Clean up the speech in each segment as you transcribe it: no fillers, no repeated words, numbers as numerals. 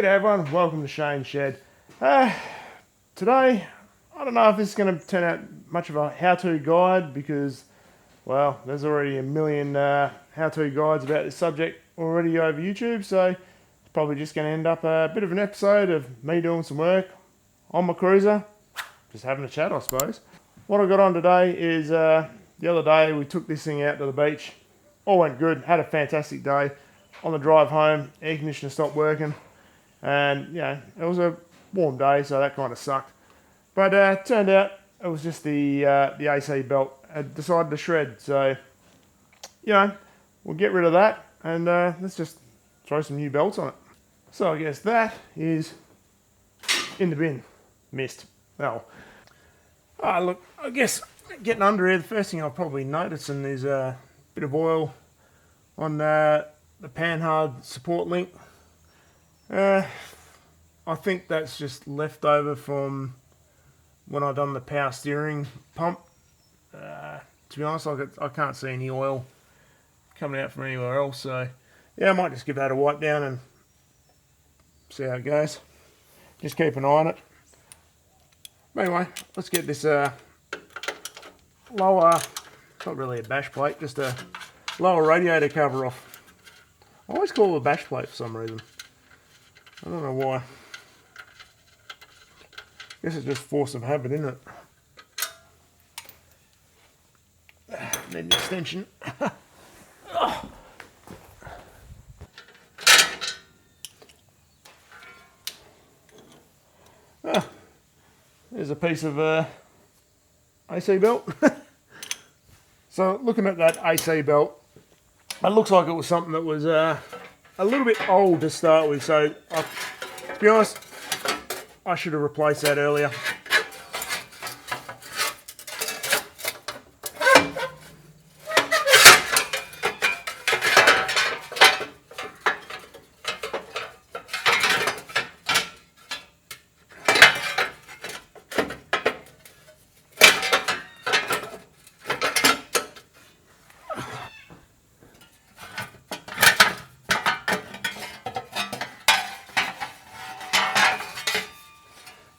G'day everyone, welcome to Shane's Shed. Today, I don't know if this is going to turn out much of a how-to guide because, well, there's already a million how-to guides about this subject already over YouTube, so it's probably just going to end up a bit of an episode of me doing some work on my cruiser, just having a chat I suppose. What I got on today is, the other day we took this thing out to the beach, all went good, had a fantastic day. On the drive home, air conditioner stopped working. And, you know, it was a warm day, so that kind of sucked. But it turned out it was just the AC belt had decided to shred. So, you know, we'll get rid of that and let's just throw some new belts on it. So I guess that is in the bin. Missed. Well, look, I guess getting under here, the first thing I'll probably notice is a bit of oil on the panhard support link. I think that's just left over from when I done the power steering pump. To be honest, I can't see any oil coming out from anywhere else, so yeah, I might just give that a wipe down and see how it goes. Just keep an eye on it. But anyway, let's get this lower, it's not really a bash plate, just a lower radiator cover off. I always call it a bash plate for some reason. I don't know why. Guess it's just force of habit, isn't it? Need an extension. There's a piece of AC belt. So looking at that AC belt, it looks like it was something that was a little bit old to start with, so to be honest, I should have replaced that earlier.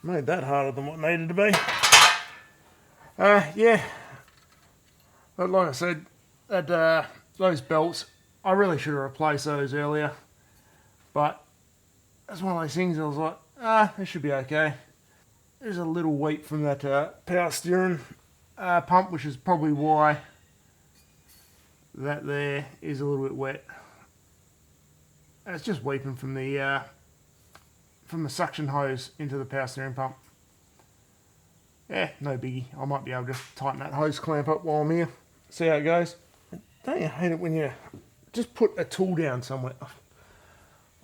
Made that harder than what needed to be. Yeah, but like I said, that those belts, I really should have replaced those earlier. But that's one of those things I was like, this should be okay. There's a little weep from that power steering pump, which is probably why that there is a little bit wet. And it's just weeping from the suction hose into the power steering pump. Yeah, no biggie. I might be able to just tighten that hose clamp up while I'm here. See how it goes. Don't you hate it when you just put a tool down somewhere?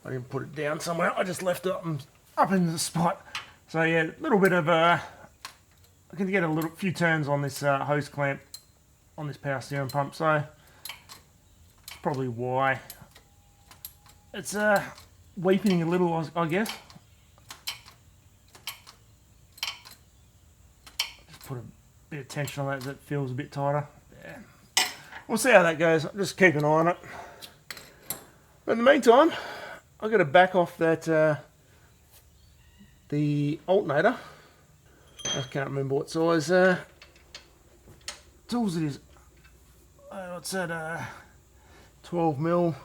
I didn't put it down somewhere. I just left it up in the spot. So yeah, a little bit of I can get a few turns on this hose clamp on this power steering pump. So that's probably why it's weeping a little, I guess. Put a bit of tension on that feels a bit tighter. Yeah. We'll see how that goes. Just keep an eye on it. But in the meantime, I've got to back off that the alternator. I can't remember what size tools it is. What's that? 12mm.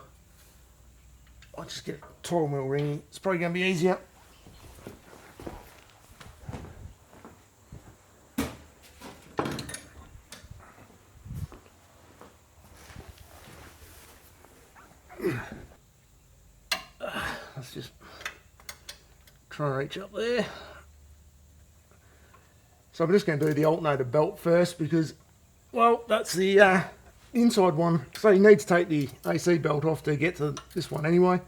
I'll just get a 12mm ring. It's probably going to be easier. Let's just try and reach up there. So I'm just going to do the alternator belt first because, well, that's the inside one. So you need to take the AC belt off to get to this one anyway.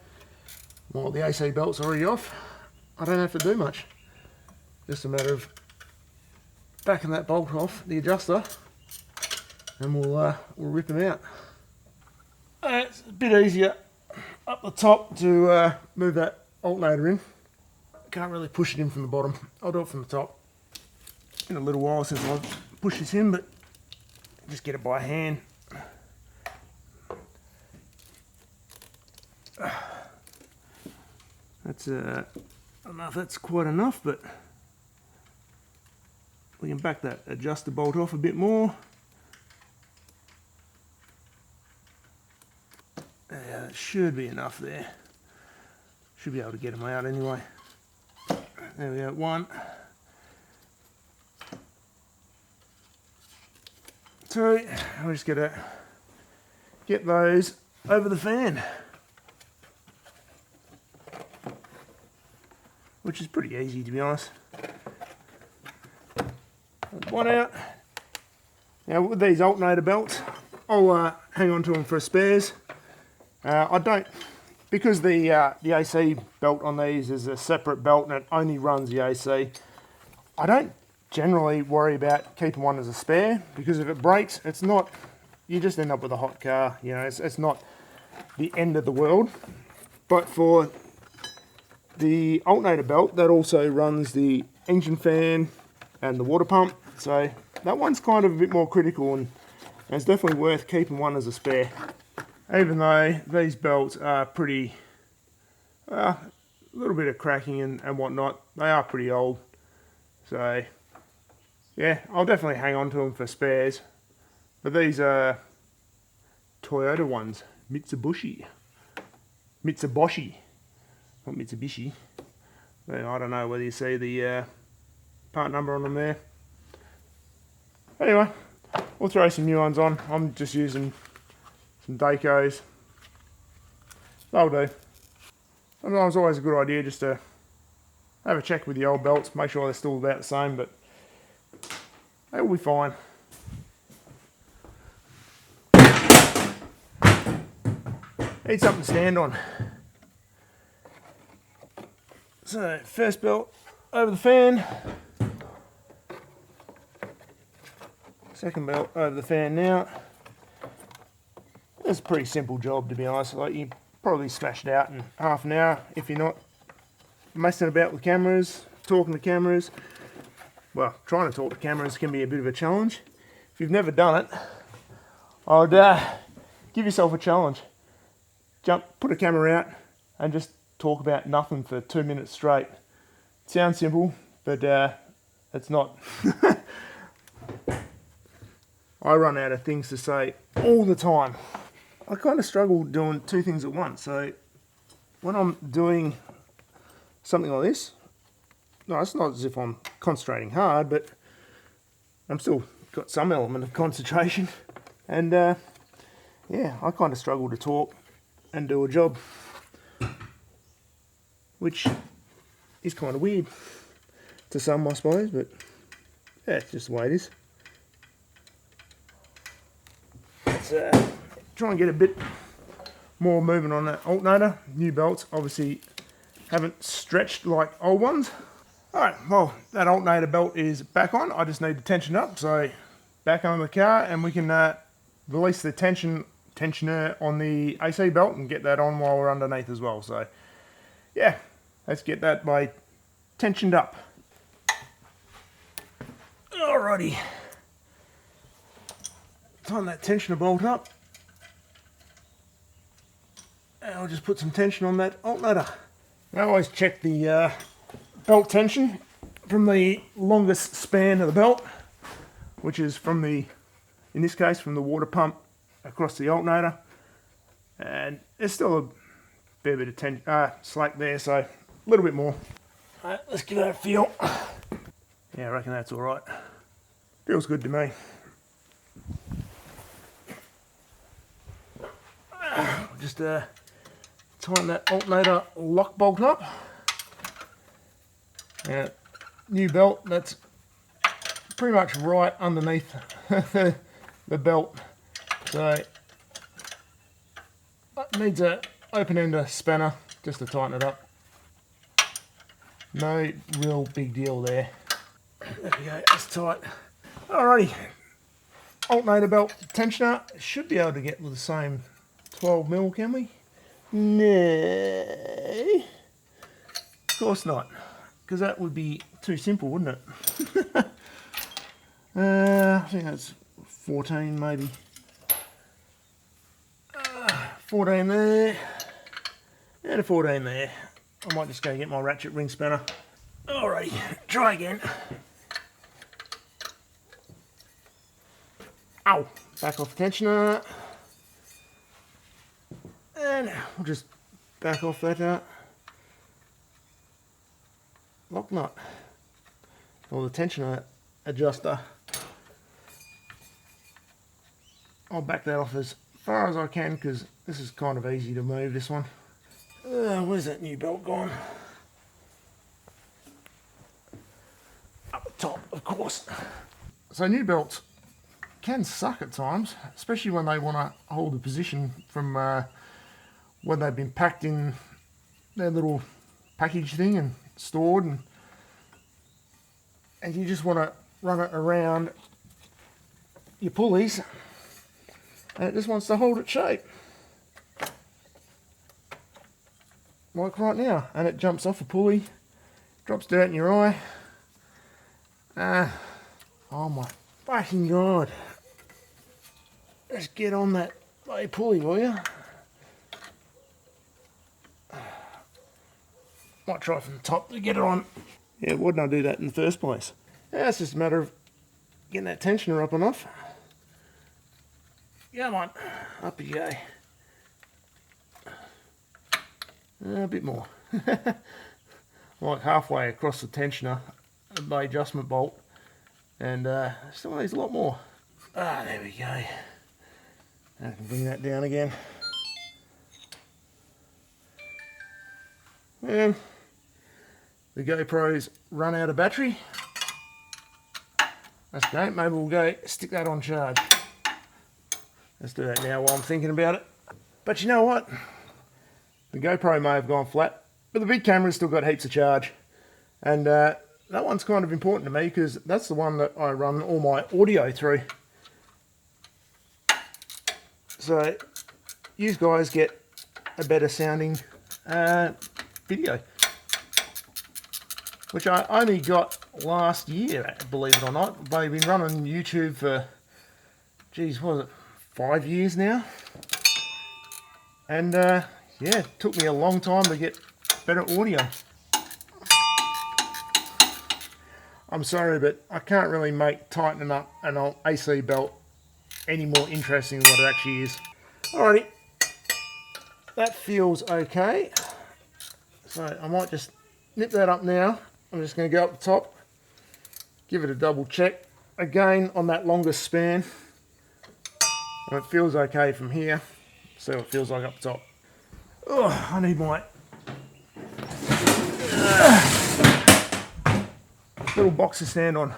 While the AC belt's already off, I don't have to do much. Just a matter of backing that bolt off, the adjuster, and we'll rip them out. It's a bit easier up the top to move that alternator in. Can't really push it in from the bottom. I'll do it from the top. It's been a little while since I've pushed this in, but just get it by hand. That's I don't know if that's quite enough, but we can back that adjuster bolt off a bit more. Yeah, it should be enough there. Should be able to get them out anyway. There we go, one. Two, we're just gonna get those over the fan, which is pretty easy to be honest. One out. Now with these alternator belts, I'll hang on to them for spares. I don't, because the AC belt on these is a separate belt and it only runs the AC. I don't generally worry about keeping one as a spare, because if it breaks, it's not, you just end up with a hot car. You know, it's not the end of the world. But for the alternator belt, that also runs the engine fan and the water pump, so that one's kind of a bit more critical, and it's definitely worth keeping one as a spare. Even though these belts are pretty, a little bit of cracking and whatnot, they are pretty old. So yeah, I'll definitely hang on to them for spares. But these are Toyota ones, Mitsubishi, not Mitsubishi. But I don't know whether you see the part number on them there. Anyway, we'll throw some new ones on. I'm just using some Dacos. That'll do. Sometimes it's always a good idea just to have a check with the old belts, make sure they're still about the same, but they will be fine. Need something to stand on. So, first belt over the fan. Second belt over the fan now. It's a pretty simple job, to be honest. Like, you probably smash it out in half an hour if you're not messing about with cameras, talking to cameras. Well, trying to talk to cameras can be a bit of a challenge. If you've never done it, I'd give yourself a challenge. Put a camera out and just talk about nothing for 2 minutes straight. It sounds simple, but it's not. I run out of things to say all the time. I kind of struggle doing two things at once. So when I'm doing something like this, no, it's not as if I'm concentrating hard, but I'm still got some element of concentration. And yeah, I kind of struggle to talk and do a job, which is kind of weird to some, I suppose, but yeah, it's just the way it is. Let's try and get a bit more movement on that alternator. New belts obviously haven't stretched like old ones. Alright, well, that alternator belt is back on. I just need to tension up, so back on the car, and we can release the tensioner on the AC belt and get that on while we're underneath as well. So yeah, let's get that by tensioned up. Alrighty, tighten that tensioner bolt up, and I'll just put some tension on that alternator. I always check the belt tension from the longest span of the belt, which is from the, in this case, from the water pump across the alternator, and there's still a fair bit of slack there, so a little bit more. Alright, let's give that a feel. Yeah, I reckon that's alright. Feels good to me. Just tighten that alternator lock bolt up. Now, new belt, that's pretty much right underneath the belt. So it needs an open-ender spanner just to tighten it up. No real big deal there. There we go, it's tight. Alrighty, alternator belt tensioner should be able to get with the same 12mm, can we? No, of course not, because that would be too simple, wouldn't it? I think that's 14 maybe. 14 there, and a 14 there. I might just go get my ratchet ring spanner. Alrighty, try again. Ow! Back off the tensioner. And we'll just back off that lock nut, or the tensioner adjuster. I'll back that off as far as I can because this is kind of easy to move, this one. Where's that new belt gone? Up the top, of course. So new belts can suck at times, especially when they want to hold the position from when they've been packed in their little package thing and stored, and you just want to run it around your pulleys, and it just wants to hold its shape. Like right now, and it jumps off a pulley, drops dirt in your eye. Oh my fucking god. Let's get on that bloody pulley, will you? Might try from the top to get it on. Yeah, why didn't I do that in the first place? Yeah, it's just a matter of getting that tensioner up and off. Come on, up you go. A bit more. Like halfway across the tensioner, my adjustment bolt, and still needs a lot more. There we go. I can bring that down again. And the GoPro's run out of battery. That's great. Maybe we'll go stick that on charge. Let's do that now while I'm thinking about it. But you know what? The GoPro may have gone flat, but the big camera's still got heaps of charge. And that one's kind of important to me because that's the one that I run all my audio through. So you guys get a better sounding video, which I only got last year, believe it or not. I've been running YouTube for, geez, what was it, 5 years now? And yeah, it took me a long time to get better audio. I'm sorry, but I can't really make tightening up an AC belt any more interesting than what it actually is. Alrighty, that feels okay. So I might just nip that up now. I'm just going to go up the top, give it a double check again on that longest span. And it feels okay from here. See what it feels like up the top. Oh, I need my little box to stand on.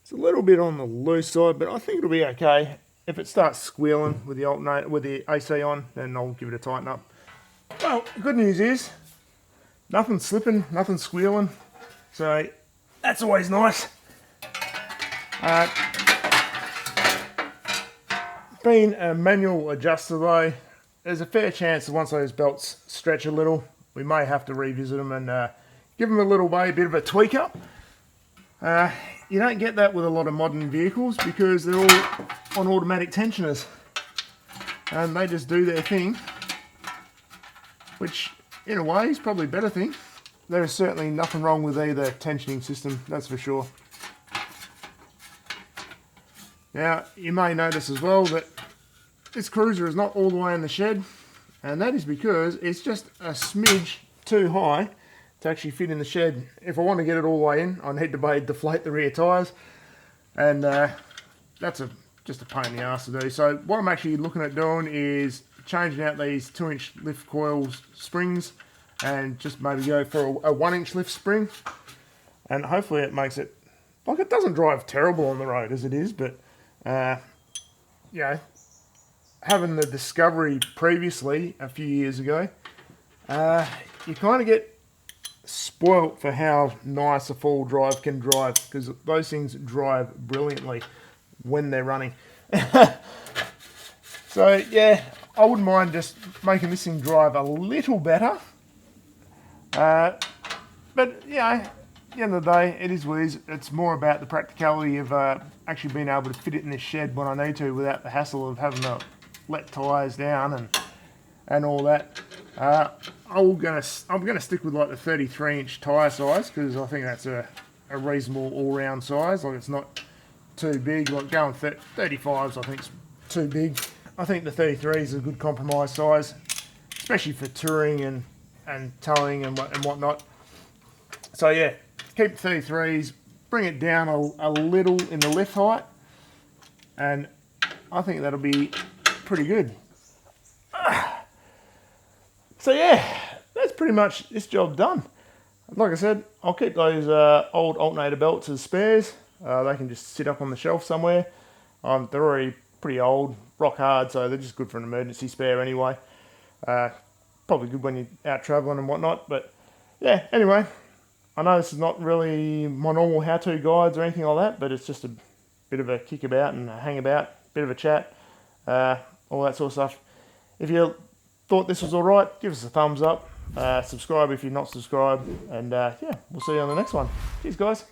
It's a little bit on the loose side, but I think it'll be okay. If it starts squealing with the alternator, with the AC on, then I'll give it a tighten up. Well, the good news is nothing's slipping, nothing's squealing, so that's always nice. Being a manual adjuster though, there's a fair chance that once those belts stretch a little, we may have to revisit them and give them a little bit of a tweak up. You don't get that with a lot of modern vehicles because they're all on automatic tensioners and they just do their thing, which in a way is probably a better thing. There is certainly nothing wrong with either tensioning system, that's for sure. Now you may notice as well that this cruiser is not all the way in the shed, and that is because it's just a smidge too high to actually fit in the shed. If I want to get it all the way in, I need to deflate the rear tyres, and that's just a pain in the ass to do. So what I'm actually looking at doing is changing out these 2-inch lift coils springs and just maybe go for a 1-inch lift spring, and hopefully it makes it, like, it doesn't drive terrible on the road as it is, but you know, having the Discovery previously a few years ago, you kind of get spoilt for how nice a full drive can drive, because those things drive brilliantly when they're running. So yeah, I wouldn't mind just making this thing drive a little better, but you know, the end of the day, it is what it is. It's more about the practicality of actually being able to fit it in this shed when I need to without the hassle of having to let tyres down and all that. I'm gonna stick with like the 33-inch tyre size because I think that's a reasonable all-round size. Like, it's not too big. Like, going 35s, I think is too big. I think the 33 is a good compromise size, especially for touring and towing and whatnot. So yeah, keep 33s, bring it down a little in the lift height, and I think that'll be pretty good. So yeah, that's pretty much this job done. Like I said, I'll keep those old alternator belts as spares. They can just sit up on the shelf somewhere. They're already pretty old, rock hard, so they're just good for an emergency spare anyway. Probably good when you're out travelling and whatnot, but yeah, anyway, I know this is not really my normal how-to guides or anything like that, but it's just a bit of a kick about and a hang about, bit of a chat, all that sort of stuff. If you thought this was alright, give us a thumbs up, subscribe if you're not subscribed, and yeah, we'll see you on the next one. Cheers guys.